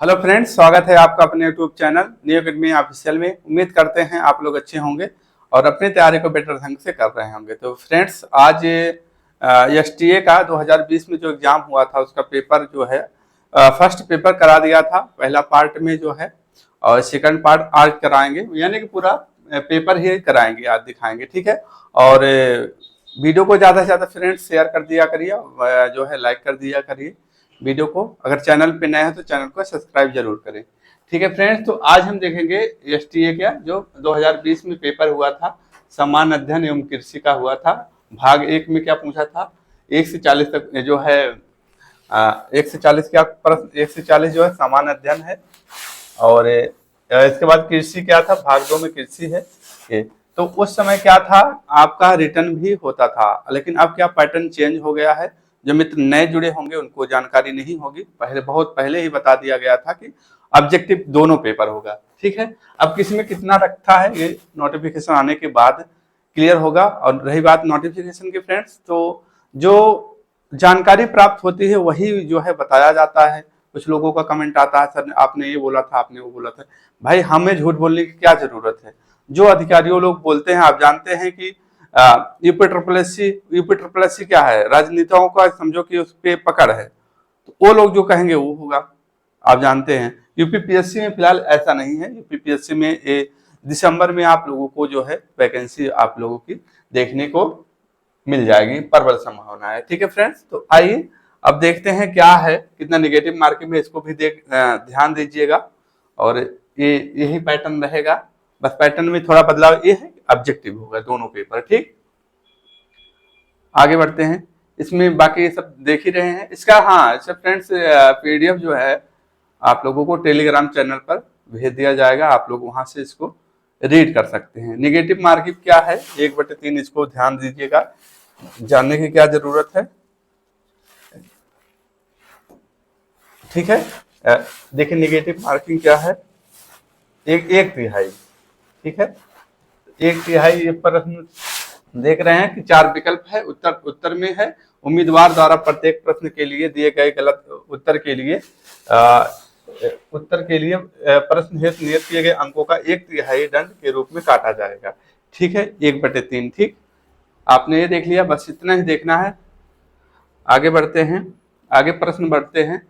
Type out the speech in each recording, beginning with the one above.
Hello friends, स्वागत है आपका अपने YouTube channel new academy official में। उम्मीद करते हैं आप लोग अच्छे होंगे और अपनी तैयारी को बेटर ढंग से कर रहे होंगे। तो फ्रेंड्स, आज एसटीए का 2020 में जो एग्जाम हुआ था उसका पेपर जो है फर्स्ट पेपर करा दिया था पहला पार्ट में जो है, और सेकंड पार्ट आज कराएंगे, यानी कि पूरा पेपर ही कराएंगे, आज दिखाएंगे। ठीक है। और वीडियो को ज़्यादा से ज़्यादा फ्रेंड्स शेयर कर दिया करिए, जो है लाइक कर दिया करिए वीडियो को। अगर चैनल पे नए हैं तो चैनल को सब्सक्राइब जरूर करें। ठीक है फ्रेंड्स, तो आज हम देखेंगे एसटीए का जो 2020 में पेपर हुआ था, सामान्य अध्ययन एवं कृषि का हुआ था। भाग 1 में क्या पूछा था, 1 से 40 तक जो है 1 से 40 क्या प्रश्न, 1 से 40 जो है सामान्य अध्ययन है। और इसके बाद कृषि क्या था, भाग 2 में कृषि है ये। तो उस समय क्या था, आपका रिटर्न भी होता था, लेकिन अब क्या पैटर्न चेंज हो गया है। जो मित्र नए जुड़े होंगे उनको जानकारी नहीं होगी, बहुत पहले ही बता दिया गया था कि ऑब्जेक्टिव दोनों पेपर होगा। ठीक है। अब किसमें कितना रखा है ये नोटिफिकेशन आने के बाद क्लियर होगा। और रही बात नोटिफिकेशन की फ्रेंड्स, तो जो जानकारी प्राप्त होती है वही जो है बताया जाता है। कुछ लोगों का कमेंट आता है, सर आपने ये बोला था, आपने वो बोला था। भाई, हमें झूठ बोलने की क्या जरूरत है। जो अधिकारियों लोग बोलते हैं, आप जानते हैं कि यूपी ट्रिपल एससी क्या है, राजनीतियों का समझो कि उस पर पकड़ है, तो वो लोग जो कहेंगे वो होगा। आप जानते हैं यूपीपीएससी में फिलहाल ऐसा नहीं है। यूपीपीएससी में दिसंबर में आप लोगों को जो है वैकेंसी आप लोगों की देखने को मिल जाएगी, प्रबल संभावना है। ठीक है फ्रेंड्स, तो आइए अब देखते हैं क्या है, कितना निगेटिव मार्किंग में, इसको भी ध्यान दीजिएगा। और ये यही पैटर्न रहेगा, बस पैटर्न में थोड़ा बदलाव ये है, ऑब्जेक्टिव होगा दोनों पेपर। ठीक, आगे बढ़ते हैं। इसमें बाकी सब देख ही रहे हैं इसका। हाँ अच्छा फ्रेंड्स, पीडीएफ जो है आप लोगों को टेलीग्राम चैनल पर भेज दिया जाएगा, आप लोग वहां से इसको रीड कर सकते हैं। निगेटिव मार्किंग क्या है 1/3, इसको ध्यान दीजिएगा, जानने की क्या जरूरत है। ठीक है। देखिए निगेटिव मार्किंग क्या है, एक तिहाई। ठीक है, एक तिहाई ये प्रश्न देख रहे हैं कि 4 विकल्प है, उत्तर में है उम्मीदवार द्वारा प्रत्येक प्रश्न के लिए दिए गए गलत उत्तर के लिए प्रश्न हेतु नियत किए गए अंकों का 1/3 दंड के रूप में काटा जाएगा। ठीक है, 1/3। ठीक, आपने ये देख लिया, बस इतना ही देखना है। आगे बढ़ते हैं, आगे प्रश्न बढ़ते हैं,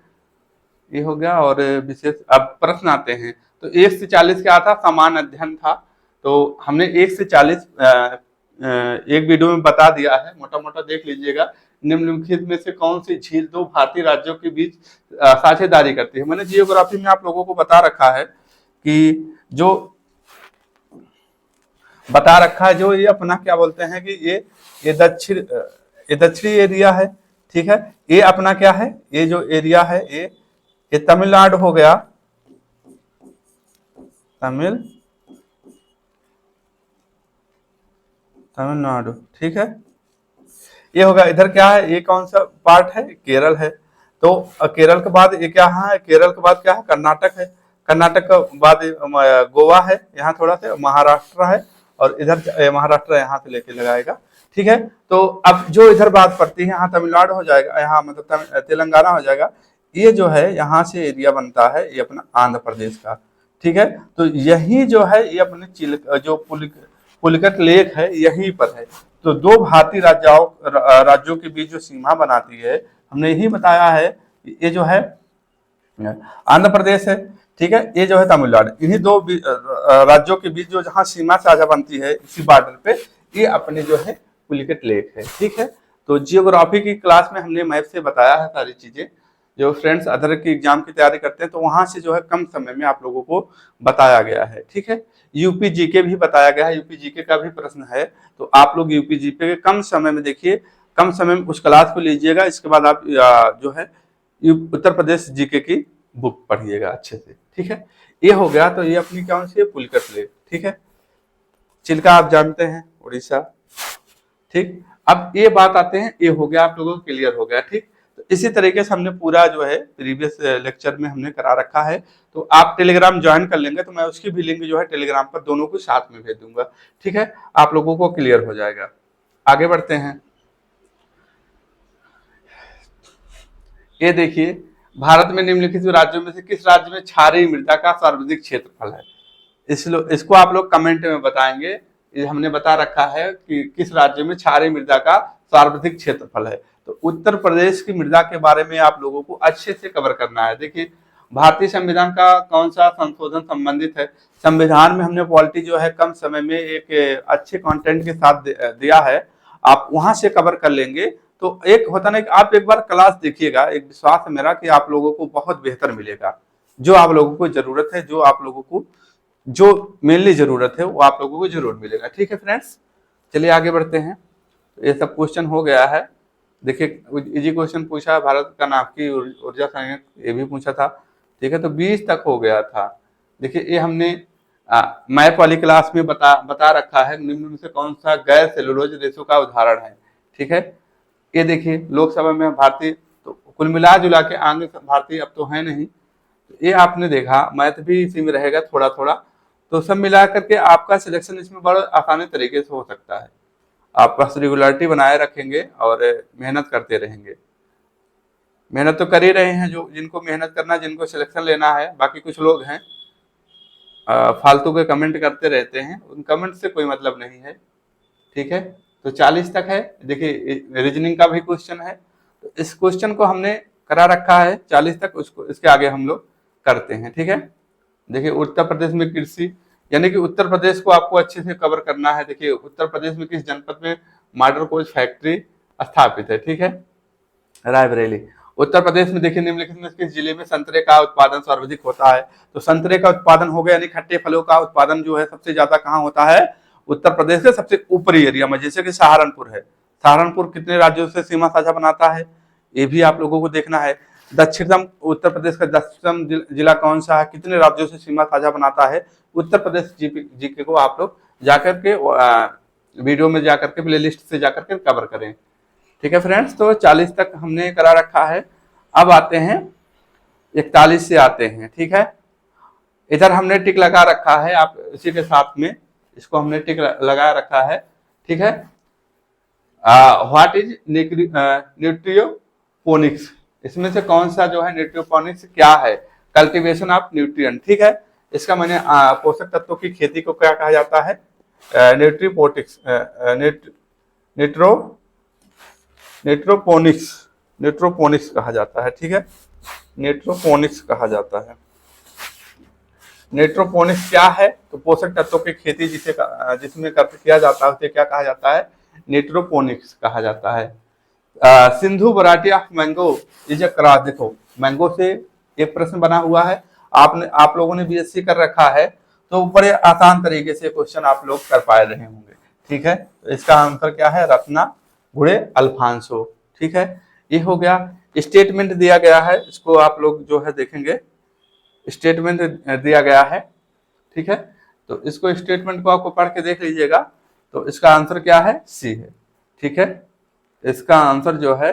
ये हो गया। और विशेष अब प्रश्न आते हैं। तो 1 से 40 क्या था, सामान्य अध्ययन था। तो हमने 1 से 40 एक वीडियो में बता दिया है, मोटा मोटा देख लीजिएगा। निम्नलिखित में से कौन सी झील दो भारतीय राज्यों के बीच साझेदारी करती है। मैंने जियोग्राफी में आप लोगों को बता रखा है कि जो बता रखा है, जो ये अपना क्या बोलते हैं कि ये दक्षिणी एरिया है। ठीक है, ये अपना क्या है, ये जो एरिया है ये तमिलनाडु हो गया, तमिलनाडु। ठीक है, ये होगा। इधर क्या है, ये कौन सा पार्ट है, केरल है। तो केरल के बाद ये क्या है, केरल के बाद क्या है, कर्नाटक है। कर्नाटक के बाद गोवा है, यहाँ थोड़ा सा महाराष्ट्र है, और इधर महाराष्ट्र यहाँ से लेके लगाएगा। ठीक है, तो अब जो इधर बात पड़ती है, यहाँ तमिलनाडु हो जाएगा, यहाँ मतलब तेलंगाना हो जाएगा। ये जो है यहाँ से एरिया बनता है, ये अपना आंध्र प्रदेश का। ठीक है, तो यही जो है ये अपने जो पुलिकट लेक है यहीं पर है। तो दो भारतीय राज्यों के बीच जो सीमा बनाती है, हमने यही बताया है, ये जो है आंध्र प्रदेश है। ठीक है, ये जो है तमिलनाडु, इन्हीं दो राज्यों के बीच जो जहां सीमा साझा बनती है इसी बॉर्डर पे, ये अपने जो है पुलिकट लेक है। ठीक है, तो जियोग्राफी की क्लास में हमने मैप से बताया है सारी चीजें। जो फ्रेंड्स अदर की एग्जाम की तैयारी करते हैं तो वहां से जो है कम समय में आप लोगों को बताया गया है। ठीक है, यूपी जीके भी बताया गया है, यूपी जीके का भी प्रश्न है। तो आप लोग यूपी जीके के कम समय में देखिए, कम समय में उस क्लास को लीजिएगा, इसके बाद आप जो है उत्तर प्रदेश जीके की बुक पढ़िएगा अच्छे से। ठीक है, ये हो गया। तो ये अपनी कौन सी है, पुलिकट लेक। ठीक है, चिल्का आप जानते हैं, उड़ीसा। ठीक, अब ये बात आते हैं, ये हो गया, आप लोगों को क्लियर हो गया। ठीक, तो इसी तरीके से हमने पूरा जो है प्रीवियस लेक्चर में हमने करा रखा है। तो आप टेलीग्राम ज्वाइन कर लेंगे तो मैं उसकी भी लिंक जो है टेलीग्राम पर दोनों को साथ में भेज दूंगा। ठीक है, आप लोगों को क्लियर हो जाएगा। आगे बढ़ते हैं, ये देखिए भारत में निम्नलिखित राज्यों में से किस राज्य में क्षारीय मृदा का सर्वाधिक क्षेत्रफल है? इसको आप लोग कमेंट में बताएंगे। ये हमने बता रखा है कि किस राज्य में क्षारीय मृदा का सर्वाधिक क्षेत्रफल है। तो उत्तर प्रदेश की मृदा के बारे में आप लोगों को अच्छे से कवर करना है। देखिए, भारतीय संविधान का कौन सा संशोधन संबंधित है? संविधान में हमने पॉलिटी जो है कम समय में एक अच्छे कंटेंट के साथ दिया है, आप वहां से कवर कर लेंगे। तो एक होता ना कि आप एक बार क्लास देखिएगा, एक विश्वास है मेरा कि आप लोगों को बहुत बेहतर मिलेगा। जो आप लोगों को जरूरत है, जो आप लोगों को जो मेनली जरूरत है, वो आप लोगों को जरूर मिलेगा। ठीक है फ्रेंड्स, चलिए आगे बढ़ते हैं। ये सब क्वेश्चन हो गया है। देखिए, इजी क्वेश्चन पूछा है, भारत का नाभिकीय ऊर्जा संयंत्र, ये भी पूछा था। ठीक है, तो 20 तक हो गया था। देखिए, ये हमने मैप वाली क्लास में बता रखा है, निम्न में से कौन सा गैर सेलुलोज देशों का उदाहरण है। ठीक है, ये देखिए, लोकसभा में भारतीय, तो कुल मिला जुला के आगे भारतीय अब तो है नहीं, तो ये आपने देखा, मैथ भी इसी में रहेगा थोड़ा थोड़ा। तो सब मिला करके आपका सिलेक्शन इसमें बड़ा आसानी तरीके से हो सकता है। आप बस रेगुलरिटी बनाए रखेंगे और मेहनत करते रहेंगे। मेहनत तो कर ही रहे हैं, जो जिनको मेहनत करना, जिनको सिलेक्शन लेना है। बाकी कुछ लोग हैं फालतू के कमेंट करते रहते हैं, उन कमेंट से कोई मतलब नहीं है। ठीक है, तो 40 तक है। देखिए, रीजनिंग का भी क्वेश्चन है, तो इस क्वेश्चन को हमने करा रखा है 40 तक, उसको इसके आगे हम लोग करते हैं। ठीक है, देखिए, उत्तर प्रदेश में कृषि, यानी कि उत्तर प्रदेश को आपको अच्छे से कवर करना है। देखिए, उत्तर प्रदेश में किस जनपद में मॉडल कोच फैक्ट्री स्थापित है? ठीक है, रायबरेली। उत्तर प्रदेश में देखिए, निम्नलिखित में किस जिले में संतरे का उत्पादन सर्वाधिक होता है? तो संतरे का उत्पादन हो गया, यानी खट्टे फलों का उत्पादन जो है सबसे ज्यादा कहाँ होता है? उत्तर प्रदेश के सबसे ऊपरी एरिया में, जैसे कि सहारनपुर है। सहारनपुर कितने राज्यों से सीमा साझा बनाता है? ये भी आप लोगों को देखना है। दक्षिणतम उत्तर प्रदेश का दक्षिणतम जिला कौन सा है? कितने राज्यों से सीमा साझा बनाता है? उत्तर प्रदेश जीके को आप लोग जाकर के वीडियो में जाकर के प्लेलिस्ट से जाकर के कवर करें। ठीक है फ्रेंड्स, तो 40 तक हमने करा रखा है। अब आते हैं 41 से आते हैं। ठीक है, इधर हमने टिक लगा रखा है, आप इसी के साथ में इसको हमने टिक लगा रखा है। ठीक है, व्हाट इज न्यूट्रियोपोनिक्स? इसमें से कौन सा जो है न्यूट्रियोपोनिक्स क्या है? Cultivation of nutrient. ठीक है, इसका मैंने पोषक तत्वों की खेती को क्या कहा जाता है? न्यूट्रिपोटिक्स, नेट्रोपोनिक्स कहा जाता है। ठीक है, नेट्रोपोनिक्स कहा जाता है। नेट्रोपोनिक्स क्या है? तो पोषक तत्वों की खेती जिसमें किया जाता है, उसे क्या कहा जाता है? नेट्रोपोनिक्स कहा जाता है। Sindhu variety of mango is a cross. देखो, मैंगो से एक प्रश्न बना हुआ है, आप लोगों ने बीएससी कर रखा है, तो बड़े आसान तरीके से क्वेश्चन आप लोग कर पा रहे होंगे। ठीक है, तो इसका आंसर क्या है? रत्ना गुड़े अल्फांसो। ठीक है, ये हो गया। स्टेटमेंट दिया गया है, इसको आप लोग जो है देखेंगे, स्टेटमेंट दिया गया है। ठीक है, तो इसको स्टेटमेंट को आपको पढ़ के देख लीजिएगा। तो इसका आंसर क्या है? सी है। ठीक है, इसका आंसर जो है,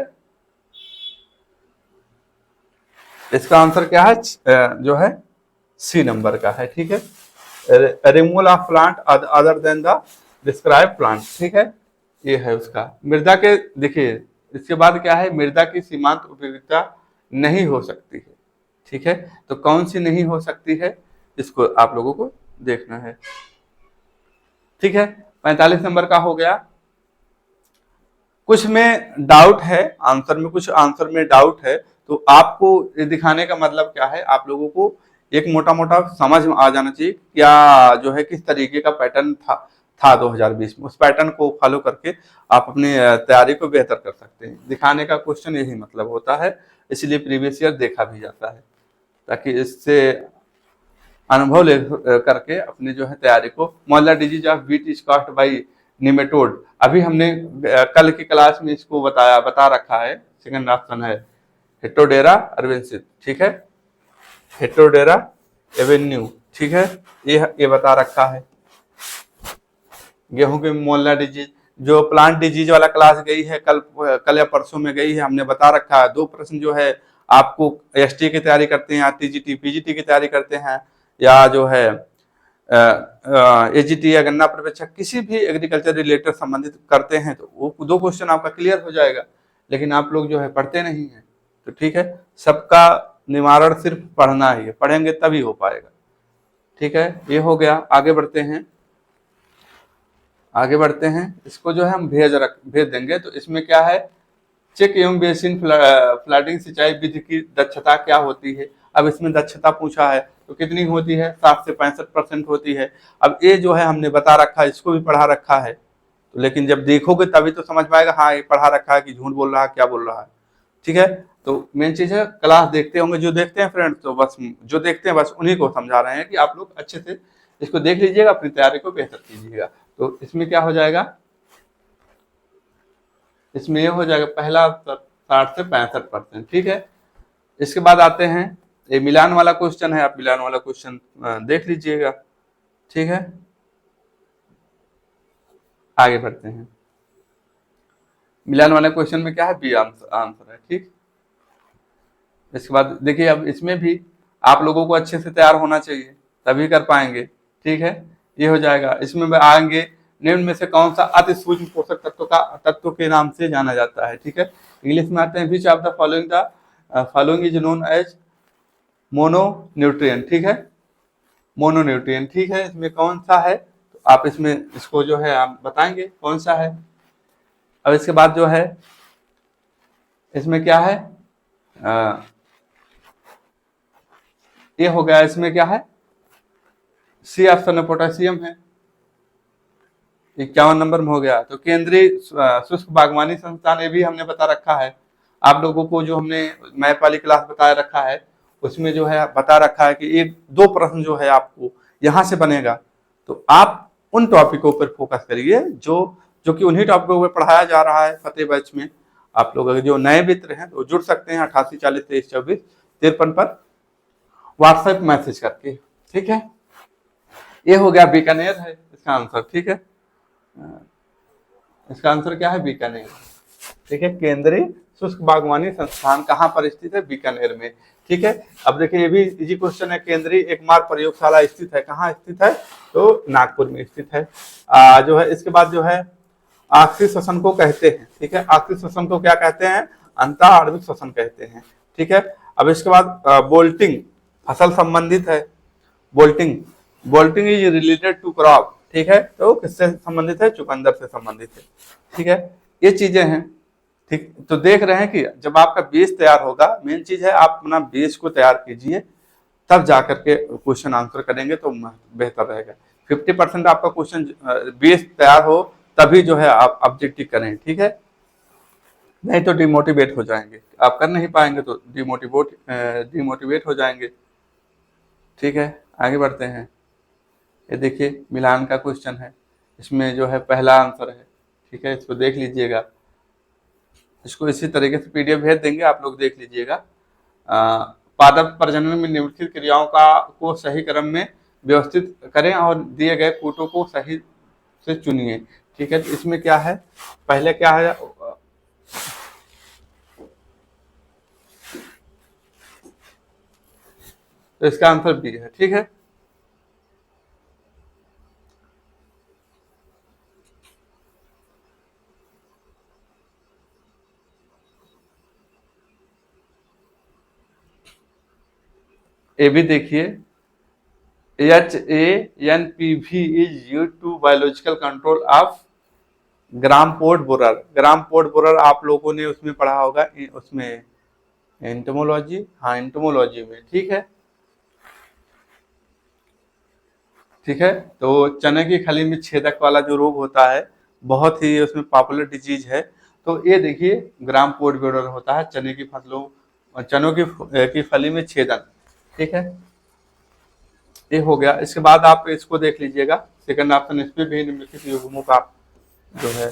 इसका आंसर क्या है? जो है सी नंबर का है। ठीक है, removal of plant other than the describe plant. ठीक है, ये है उसका। मृदा के, देखिए इसके बाद क्या है? मृदा की सीमांत उपयोगिता नहीं हो सकती है। ठीक है, तो कौन सी नहीं हो सकती है, इसको आप लोगों को देखना है। ठीक है, 45 नंबर का हो गया। कुछ में डाउट है आंसर में, कुछ आंसर में डाउट है, तो आपको ये दिखाने का मतलब क्या है? आप लोगों को एक मोटा मोटा समझ में आ जाना चाहिए क्या जो है, किस तरीके का पैटर्न था 2020 में। उस पैटर्न को फॉलो करके आप अपनी तैयारी को बेहतर कर सकते हैं। दिखाने का क्वेश्चन यही मतलब होता है, इसलिए प्रीवियस ईयर देखा भी जाता है, ताकि इससे अनुभव ले करके अपनी जो है तैयारी को। Molar disease of beet is caused by nematode, अभी हमने कल की क्लास में इसको बता रखा है। सेकंड ऑप्शन है हेटेरोडेरा अर्बेंसिस। ठीक है, हेटेरोडेरा एवेन्यू। ठीक है, ये बता रखा है। गेहूं के मोलर डिजीज, जो प्लांट डिजीज वाला क्लास गई है कल या परसों में गई है, हमने बता रखा है। 2 प्रश्न जो है आपको एसटी की तैयारी करते हैं, या टीजीटी पीजीटी की तैयारी करते हैं, या जो है एजीटी या गन्ना पर्यवेक्षक, किसी भी एग्रीकल्चर रिलेटेड संबंधित करते हैं, तो वो 2 क्वेश्चन आपका क्लियर हो जाएगा। लेकिन आप लोग जो है पढ़ते नहीं है, तो ठीक है, सबका निवारण सिर्फ पढ़ना ही है, पढ़ेंगे तभी हो पाएगा। ठीक है, ये हो गया। आगे बढ़ते हैं, आगे बढ़ते हैं। इसको जो है हम भेज देंगे। तो इसमें क्या है, चेक एवं बेसिन फ्लडिंग सिंचाई विधि की दक्षता क्या होती है। अब इसमें दक्षता पूछा है तो कितनी होती है, 60 से 65% होती है। अब ये जो है हमने बता रखा है, इसको भी पढ़ा रखा है, तो लेकिन जब देखोगे तभी तो समझ पाएगा हाँ ये पढ़ा रखा है कि झूठ बोल रहा है, क्या बोल रहा है। ठीक है, तो मेन चीज है क्लास देखते होंगे, जो देखते हैं फ्रेंड्स, तो बस जो देखते हैं बस उन्हीं को समझा रहे हैं कि आप लोग अच्छे से इसको देख लीजिएगा, अपनी तैयारी को बेहतर कीजिएगा। तो इसमें क्या हो जाएगा, इसमें ये हो जाएगा पहला 60 से 65%। ठीक है, इसके बाद आते हैं, ये मिलान वाला क्वेश्चन है, आप मिलान वाला क्वेश्चन देख लीजिएगा। ठीक है, आगे बढ़ते हैं। मिलान वाले क्वेश्चन में क्या है, बी आंसर है। ठीक, इसके बाद देखिए, अब इसमें भी आप लोगों को अच्छे से तैयार होना चाहिए, तभी कर पाएंगे। ठीक है, ये हो जाएगा। इसमें आएंगे, निम्न में से कौन सा अति सूक्ष्म पोषक तत्व के नाम से जाना जाता है। ठीक है, इंग्लिश में आते हैं, which of the following is known as mono nutrient. ठीक है, मोनो न्यूट्रिएंट। ठीक है, इसमें कौन सा है, तो आप इसमें इसको जो है आप बताएंगे कौन सा है। अब इसके बाद जो है इसमें क्या है, ये हो गया। इसमें क्या है, सी ऑप्शन में पोटेशियम है, 51 नंबर में हो गया। तो केंद्रीय शुष्क बागवानी संस्थान, ये भी हमने बता रखा है आप लोगों को, जो हमने मैप वाली क्लास बताया रखा है उसमें जो है बता रखा है कि एक दो प्रश्न जो है आपको यहाँ से बनेगा, तो आप उन टॉपिकों पर फोकस करिए जो कि उन्हीं टॉपिकों पर पढ़ाया जा रहा है फतेह बैच में। आप लोग अगर जो नए मित्र हैं तो जुड़ सकते हैं 8840232453 पर व्हाट्सएप मैसेज करके। ठीक है, ये हो गया, बीकानेर है इसका आंसर। ठीक है, इसका आंसर क्या है, बीकानेर। ठीक है, केंद्रीय शुष्क बागवानी संस्थान कहाँ पर स्थित है, बीकानेर में। ठीक है, अब देखिए ये भी इजी क्वेश्चन है। केंद्रीय एकमात्र प्रयोगशाला स्थित है, कहाँ स्थित है, तो नागपुर में स्थित है। जो है इसके बाद जो है आखिरी श्वसन को कहते हैं। ठीक है, आखिरी श्वसन को क्या कहते हैं, अंतः आणविक श्वसन कहते हैं। ठीक है, अब इसके बाद बोल्टिंग फसल संबंधित है। Bolting is related to crop. ठीक है, तो किससे संबंधित है, चुकंदर से संबंधित है। ठीक है, ये चीजें हैं। ठीक, तो देख रहे हैं कि जब आपका बेस तैयार होगा, मेन चीज है आप अपना बेस को तैयार कीजिए, तब जाकर के क्वेश्चन आंसर करेंगे तो बेहतर रहेगा। 50% आपका क्वेश्चन बेस तैयार हो तभी जो है आप ऑब्जेक्टिव करें। ठीक है, नहीं तो डिमोटिवेट हो जाएंगे, आप कर नहीं पाएंगे तो डिमोटिवेट हो जाएंगे। ठीक है, आगे बढ़ते हैं। ये देखिए मिलान का क्वेश्चन है, इसमें जो है पहला आंसर है। ठीक है, इसको देख लीजिएगा, इसको इसी तरीके से पीडीएफ भेज देंगे, आप लोग देख लीजिएगा। पादप प्रजनन में निम्नलिखित क्रियाओं को सही क्रम में व्यवस्थित करें और दिए गए कूटों को सही से चुनिए। ठीक है, तो इसमें क्या है, पहले क्या है, तो इसका आंसर बी है। ठीक है, ये भी देखिए, HANPV is used to biological control of gram pod borer आप लोगों ने उसमें पढ़ा होगा, उसमें एंटोमोलॉजी, हाँ एंटोमोलॉजी में। ठीक है, ठीक है, तो चने की खली में छेदक वाला जो रोग होता है, बहुत ही उसमें पॉपुलर डिजीज है। तो ये देखिए ग्राम पोर्ट बोरर होता है, चनों की फली में छेदन। ठीक है, ये हो गया। इसके बाद आप इसको देख लीजिएगा, सेकंड ऑप्शन, इसमें भी निम्नलिखित युग्मों का जो है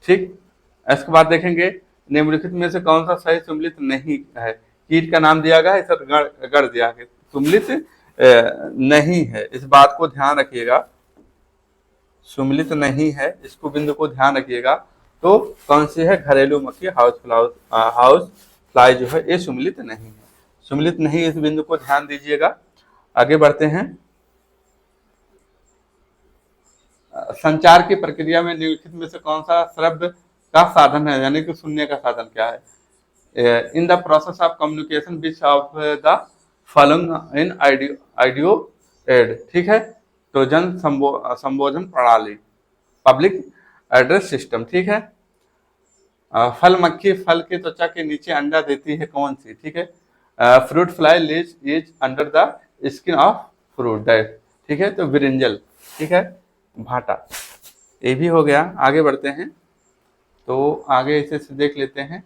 ठीक। इसके बाद देखेंगे निम्नलिखित में से कौन सा सही सुमलित नहीं है। कीट का नाम दिया गया है, सर गढ़ दिया गया, सुमलित नहीं है, इस बात को ध्यान रखिएगा, सुमलित नहीं है, इसको बिंदु को ध्यान रखिएगा। तो कौन सी है, घरेलू मक्खी, हाउस फ्लाई जो है ये सुमलित नहीं है, सुमलित नहीं, इस बिंदु को ध्यान दीजिएगा। आगे बढ़ते हैं, संचार की प्रक्रिया में निम्नलिखित में से कौन सा श्रव्य का साधन है, यानी कि सुनने का साधन क्या है। In the process of communication which of the following in audio aid, ठीक है। तो जन संबोधन प्रणाली, पब्लिक एड्रेस सिस्टम, ठीक है। फल मक्खी फल की त्वचा के नीचे अंडा देती है, कौन सी, ठीक है। Fruit fly lives is under the skin of fruit that, ठीक है। तो ब्रिंजल, ठीक है, भाटा। ये भी हो गया। आगे बढ़ते हैं, तो आगे इसे से देख लेते हैं।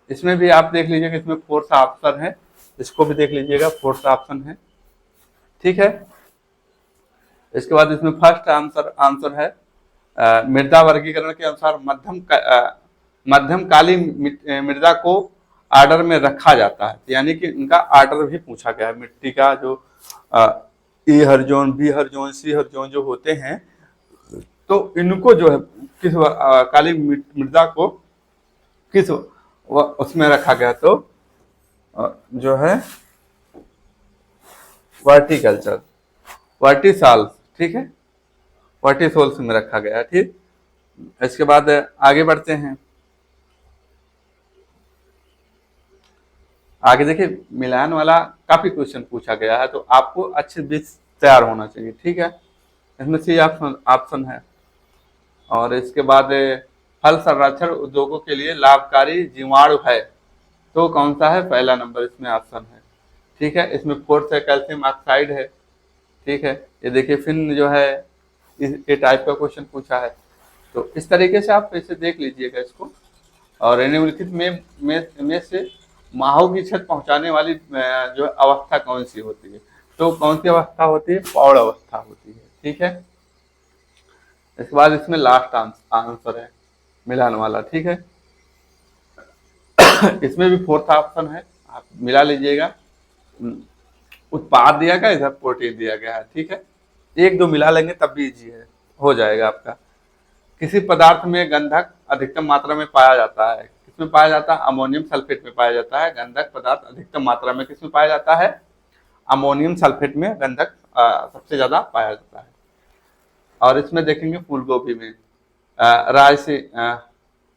इसमें भी आप देख लीजिएगा, इसमें फोर्थ ऑप्शन है, इसको भी देख लीजिएगा, फोर्थ ऑप्शन है, ठीक है। इसके बाद इसमें फर्स्ट आंसर है मृदा वर्गीकरण के अनुसार मध्यम काली मृदा को आर्डर में रखा जाता है, यानी कि इनका आर्डर भी पूछा गया है। मिट्टी का जो ए हर जोन, बी हर जोन, सी हर जोन जो होते हैं, तो इनको जो है किस काली मृदा को किस उसमें रखा गया, तो जो है वर्टिकल्चर, वर्टिसाल, ठीक है, वर्टिसोल्स में रखा गया है, ठीक। इसके बाद आगे बढ़ते हैं। आगे देखिए, मिलान वाला काफी क्वेश्चन पूछा गया है, तो आपको अच्छे बीच तैयार होना चाहिए, ठीक है। इसमें सी ऑप्शन है। और इसके बाद फल संरक्षण उद्योगों के लिए लाभकारी जीवाणु है, तो कौन सा है, पहला नंबर इसमें ऑप्शन है, ठीक है। इसमें फोर्थ है कैल्शियम ऑक्साइड है, ठीक है। ये देखिए फिर जो है ये टाइप का क्वेश्चन पूछा है, तो इस तरीके से आप इसे देख लीजिएगा इसको। और निम्नलिखित में से माहो की क्षत पहुंचाने वाली जो अवस्था कौन सी होती है, तो कौन सी अवस्था होती है, पौड़ अवस्था होती है, ठीक है। इसके बाद इसमें लास्ट आंसर है मिलान वाला, ठीक है। इसमें भी फोर्थ ऑप्शन है, आप मिला लीजिएगा। उत्पाद दिया गया, इधर प्रोटीन दिया गया है, ठीक है। एक दो मिला लेंगे तब भी इजी है, हो जाएगा आपका। किसी पदार्थ में गंधक अधिकतम मात्रा में पाया जाता है, किसमें पाया जाता है, अमोनियम सल्फेट में पाया जाता है। गंधक पदार्थ अधिकतम मात्रा में किसमें पाया जाता है, अमोनियम सल्फेट में गंधक सबसे ज्यादा पाया जाता है। और इसमें देखेंगे फूल गोभी में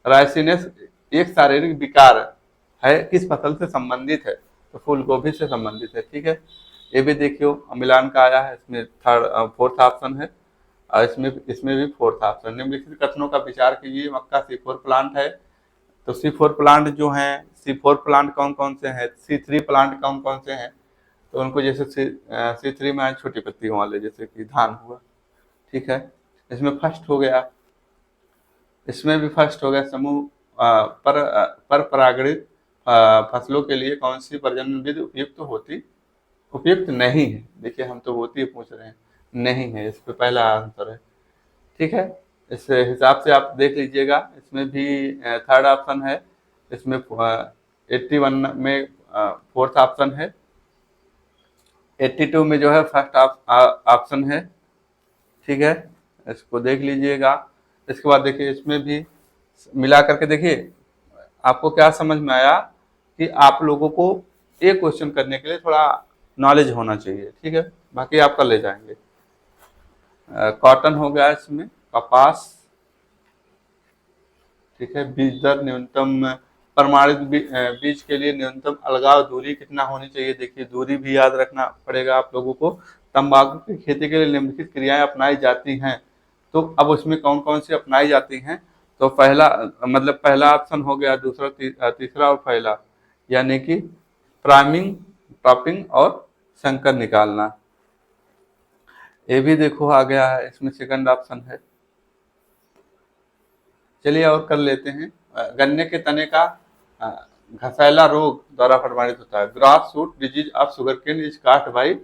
राइसिनस एक शारीरिक विकार है, किस फसल से संबंधित है, तो फूल गोभी से संबंधित है, ठीक है। ये भी देखियो मिलान का आया है, इसमें फोर्थ ऑप्शन है। और इसमें भी फोर्थ ऑप्शन। निम्नलिखित कथनों का विचार कीजिए, मक्का C4 प्लांट है, तो C4 प्लांट जो है, C4 प्लांट कौन कौन से हैं, C3 प्लांट कौन कौन से हैं, तो उनको जैसे C3 में छोटी पत्तियों वाले, जैसे कि धान हुआ, ठीक है। इसमें फर्स्ट हो गया, इसमें भी फर्स्ट हो गया, समूह पर परागणित फसलों के लिए कौन सी प्रजनन विधि उपयुक्त नहीं है। देखिए हम तो होती पूछ रहे हैं, नहीं है, इस पे पहला आंसर है, ठीक है। इस हिसाब से आप देख लीजिएगा। इसमें भी थर्ड ऑप्शन है, इसमें 81 में फोर्थ ऑप्शन है, 82 में जो है फर्स्ट ऑप्शन है, ठीक है। इसको देख लीजिएगा। इसके बाद देखिए इसमें भी मिला करके देखिए आपको क्या समझ में आया कि आप लोगों को एक क्वेश्चन करने के लिए थोड़ा नॉलेज होना चाहिए, ठीक है। बाकी आप कर ले जाएंगे। कॉटन हो गया, इसमें कपास, ठीक है। बीज दर न्यूनतम, प्रमाणित बीज के लिए न्यूनतम अलगाव दूरी कितना होनी चाहिए, देखिए दूरी भी याद रखना पड़ेगा आप लोगों को। तंबाकू की खेती के लिए निम्नलिखित क्रियाएं अपनाई जाती हैं, तो अब उसमें कौन कौन सी अपनाई जाती हैं, तो पहला ऑप्शन हो गया, दूसरा तीसरा और पहला, यानी कि प्राइमिंग, टॉपिंग और संकर निकालना। ये भी देखो आ गया है, इसमें सेकंड ऑप्शन है। चलिए और कर लेते हैं। गन्ने के तने का घसैला रोग द्वारा प्रमाणित होता है। Grass shoot disease of sugar cane is caused by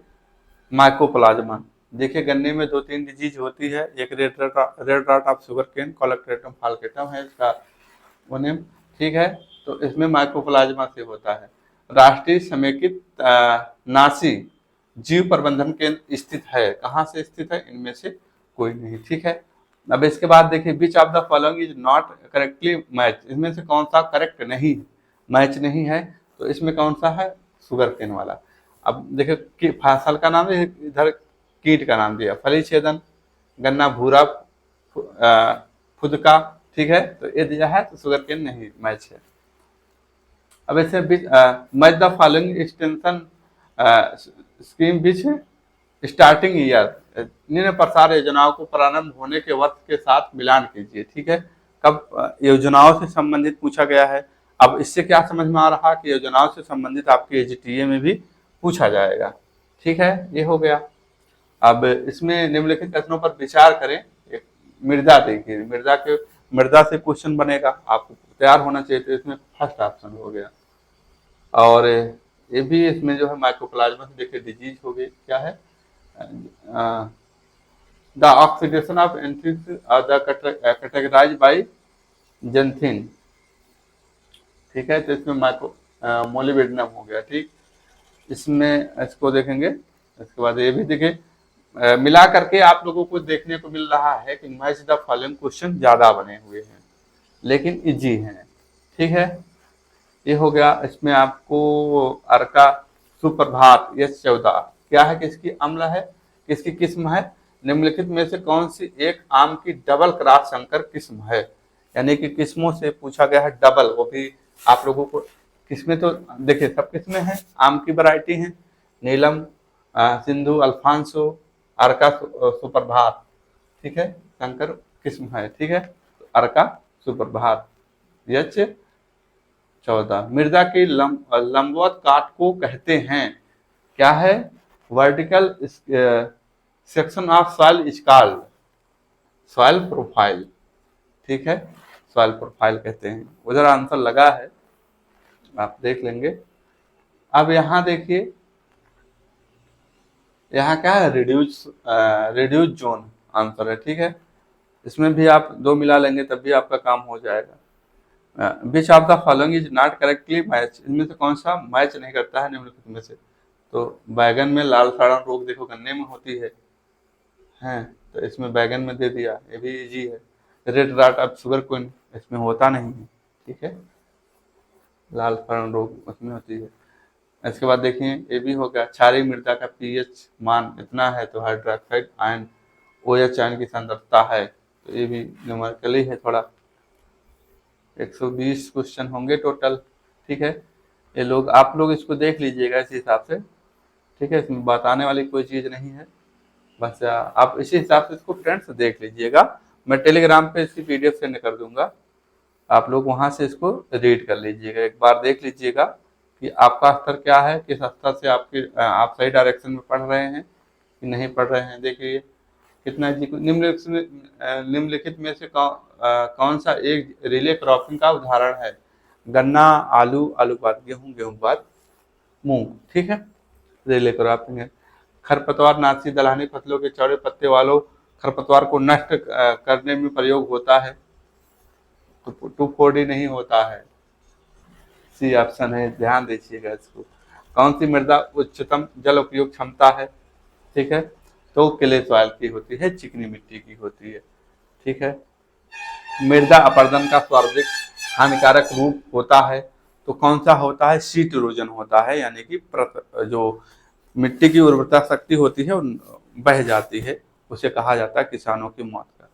mycoplasma. देखिए गन्ने में 2-3 डिजीज होती है, एक red rot of sugar cane, Colletotrichum falcatum है इसका नेम, ठीक है। तो इसमें माइकोप्लाज्मा से होता है। राष्ट्रीय समेकित नासी जीव प्रबंधन केंद्र स्थित है, कहाँ से स्थित है, इनमें से कोई नहीं, ठीक है। अब इसके बाद देखिए विच of the following is not correctly match, इसमें से कौन सा करेक्ट नहीं, मैच नहीं है, तो इसमें कौन सा है, शुगर केन वाला। अब देखिए फसल का नाम है, इधर कीट का नाम दिया, फली छेदन, गन्ना भूरा फुदका, ठीक है, तो ये दिया है, तो शुगर केन नहीं मैच है। अब ऐसे match the following extension scheme beach starting year, निम्न प्रसार योजनाओं को प्रारंभ होने के वक्त के साथ मिलान कीजिए, ठीक है। कब योजनाओं से संबंधित पूछा गया है। अब इससे क्या समझ में आ रहा कि योजनाओं से संबंधित आपके एजीटीए में भी पूछा जाएगा, ठीक है, ये हो गया। अब इसमें निम्नलिखित कथनों पर विचार करें। एक मृदा देखिए, मृदा से क्वेश्चन बनेगा, आपको तैयार होना चाहिए, तो इसमें फर्स्ट ऑप्शन हो गया। और ये भी इसमें जो है माइकोप्लाज्मा से देखिए डिजीज हो गई, क्या है, the oxidation of anthrax the categorise by xanthine, ठीक है, तो इसमें माइको मोलिबेडिनम हो गया, ठीक। इसमें इसको देखेंगे, इसके बाद ये भी देखें, मिला करके आप लोगों को देखने को मिल रहा है कि मैच द फॉलोइंग क्वेश्चन ज्यादा बने हुए हैं लेकिन इजी हैं, ठीक है, ये हो गया। इसमें आपको अर्का सुप्रभात H14 क्या है, किसकी अम्ल है, किसकी किस्म है, निम्नलिखित में से कौन सी एक आम की डबल क्रॉस संकर किस्म है, यानी कि किस्मों से पूछा गया है डबल, वो भी आप लोगों को किस्में तो देखिए सब किस्में हैं, आम की वैरायटी हैं, नीलम, सिंधु, अल्फांसो, अर्का सुप्रभात, ठीक है, संकर किस्म है, ठीक है, तो अर्का सुप्रभात H14। मृदा की लंबवत काट को कहते हैं, क्या है, vertical section of soil is called soil profile, ठीक है, सॉइल प्रोफाइल कहते हैं। उधर आंसर लगा है, आप देख लेंगे। अब यहाँ देखिए, यहाँ क्या है, रिड्यूस जोन आंसर है, ठीक है, इसमें भी आप दो मिला लेंगे तब भी आपका काम हो जाएगा। विच of the following is not correctly match, इनमें से कौन सा मैच नहीं करता है निम्नलिखित में से, तो बैगन में लाल सड़न रोग देखो गन्ने में होती है, हैं, तो इसमें बैगन में दे दिया, ये भी इजी है। Red rot of sugarcane इसमें होता नहीं है, ठीक है, लाल सड़न रोग उसमें होती है। इसके बाद देखिए ये भी हो गया, क्षारीय मृदा का पीएच मान इतना है तो हाइड्रोक्साइड आयन OH आयन की सांद्रता है, तो ये भी न्यूमेरिकली है थोड़ा। 120 क्वेश्चन होंगे टोटल, ठीक है, ये लोग आप लोग इसको देख लीजिएगा इस हिसाब से, ठीक है, इसमें बताने वाली कोई चीज़ नहीं है, बस आप इसी हिसाब से इसको फ्रेंड्स देख लीजिएगा। मैं टेलीग्राम पे इसकी PDF सेंड कर दूंगा, आप लोग वहां से इसको रीड कर लीजिएगा, एक बार देख लीजिएगा कि आपका स्तर क्या है, किस स्तर से आप सही डायरेक्शन में पढ़ रहे हैं कि नहीं पढ़ रहे हैं। देखिए कितना निम्नलिखित में से कौन सा एक रिले क्रॉपिंग का उदाहरण है, गन्ना, आलू, आलू के बाद गेहूं, गेहूं के बाद मूंग, ठीक है, रिले क्रॉपिंग है। खरपतवार नाशी दलहनी फसलों के चौड़े पत्ते वालों खरपतवार को नष्ट करने में प्रयोग होता है, तो 2,4-D नहीं होता है, सी ऑप्शन है, ध्यान दीजिएगा इसको। कौन सी मृदा उच्चतम जल उपयोग क्षमता है, ठीक है, तो क्ले सॉइल की होती है, चिकनी मिट्टी की होती है, ठीक है। मृदा अपरदन का सर्वाधिक हानिकारक रूप होता है, तो कौन सा होता है, शीत इरोजन होता है, यानी कि जो मिट्टी की उर्वरता शक्ति होती है बह जाती है, उसे कहा जाता है किसानों की मौत का,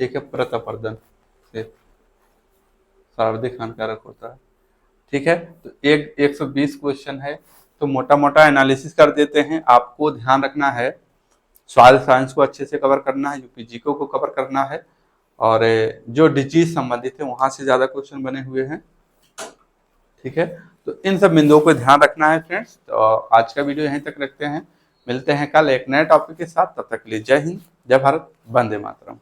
ठीक है, प्रत अपरदन से सर्वाधिक हानिकारक होता है, ठीक है। तो 120 क्वेश्चन है, तो मोटा मोटा एनालिसिस कर देते हैं। आपको ध्यान रखना है सॉइल साइंस को अच्छे से कवर करना है, यूपीजीको को कवर करना है, और जो डिजीज संबंधित है वहां से ज्यादा क्वेश्चन बने हुए हैं, ठीक है, तो इन सब बिंदुओं को ध्यान रखना है फ्रेंड्स। तो आज का वीडियो यहीं तक रखते हैं, मिलते हैं कल एक नए टॉपिक के साथ, तब तक के लिए जय हिंद, जय भारत, वंदे मातरम।